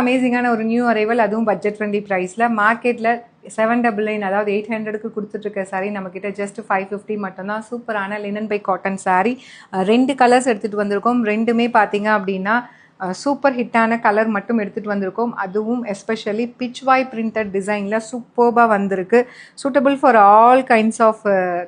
அமேசிங்கான ஒரு new arrival, அதுவும் பட்ஜெட் ஃப்ரெண்ட்லி ப்ரைஸில். மார்க்கெட்டில் 799 அதாவது 800க்கு கொடுத்துட்ருக்க சாரீ நம்மக்கிட்ட ஜஸ்ட் 550 மட்டும்தான். சூப்பரான linen by cotton sari. 2 colours எடுத்துகிட்டு வந்திருக்கோம். ரெண்டுமே பார்த்தீங்க அப்படின்னா சூப்பர் ஹிட்டான கலர் மட்டும் எடுத்துகிட்டு வந்திருக்கோம். அதுவும் எஸ்பெஷலி பிச்வாய் பிரிண்டட் டிசைனில் சூப்பர்பாக வந்திருக்கு. Suitable for all kinds of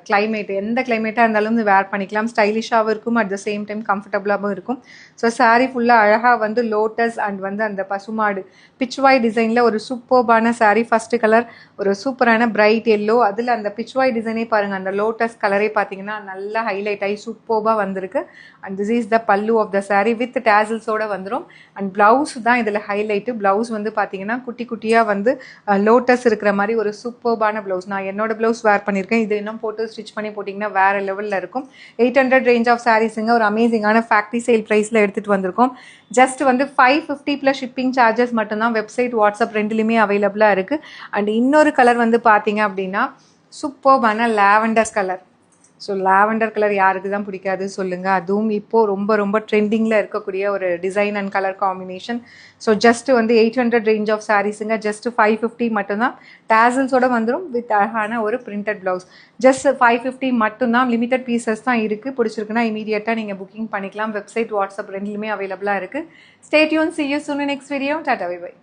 climate. எந்த கிளைமேட்டாக இருந்தாலும் வேர் பண்ணிக்கலாம். ஸ்டைலிஷாகவும் இருக்கும், அட் த சேம் டைம் கம்ஃபர்டபுளாகவும் இருக்கும். ஸோ சாரீ ஃபுல்லாக அழகாக வந்து லோட்டஸ் அண்ட் அந்த பசுமாடு பிச்வாய் டிசைனில் ஒரு சூப்பர்பான சாரீ. ஃபஸ்ட்டு கலர் ஒரு சூப்பரான பிரைட் எல்லோ, அதில் அந்த பிச்வாய் டிசைனே பாருங்கள், அந்த லோட்டஸ் கலரே பார்த்தீங்கன்னா நல்லா ஹைலைட் ஆகி சூப்பர்பாக வந்திருக்கு. அண்ட் திஸ் இஸ் த பல்லு ஆஃப் த சாரீ வித் டேசல்ஸோட வந்துடும். அண்ட் பிளவுஸ் தான் இதில் ஹைலைட்டு. பிளவுஸ் வந்து பார்த்தீங்கன்னா குட்டி குட்டியாக வந்து லோட்டஸ் இருக்கிற மாதிரி ஒரு சூப்பர்பான பிளவுஸ். நான் என்னோட பிளவுஸ் வேர் பண்ணியிருக்கேன். இது இன்னும் போட்டு ஸ்டிச் பண்ணி போட்டிங்கன்னா வேறு லெவலில் இருக்கும். 800 ரேஞ்ச் ஆஃப் சாரீஸுங்க ஒரு அமேசிங்கான ஃபேக்ட்ரி சேல் ப்ரைஸில் எடுத்துகிட்டு வந்திருக்கோம். ஜஸ்ட் வந்து 550 ப்ளஸ் ஷிப்பிங் சார்ஜஸ் மட்டும்தான். வெப்சைட், வாட்ஸ்அப் ரெண்டுலேயுமே அவைலபிளாக இருக்குது. அண்ட் இன்னொரு கலர் வந்து பார்த்தீங்க அப்படின்னா சூப்பர்பான lavender colour. So lavender colour யாருக்கு தான் பிடிக்காது சொல்லுங்கள். அதுவும் இப்போது ரொம்ப ரொம்ப ட்ரெண்டிங்கில் இருக்கக்கூடிய ஒரு design and colour combination. So just வந்து 800 ரேஞ்ச் ஆஃப் சாரீஸுங்க ஜஸ்ட் 550 மட்டும்தான். டேசல்ஸோடு வந்துடும் வித் அழகான ஒரு பிரிண்டட் ப்ளவுஸ். ஜஸ்ட் 550 மட்டும்தான். லிமிட்டட் பீசஸ் தான் இருக்குது. பிடிச்சிருக்குன்னா இமீடியட்டாக நீங்கள் புக்கிங் பண்ணிக்கலாம். வெப்சைட், வாட்ஸ்அப் ரெண்டுலேயுமே அவைலபிளாக இருக்குது. Stay tune. see you soon in next video. டாடா பை பை.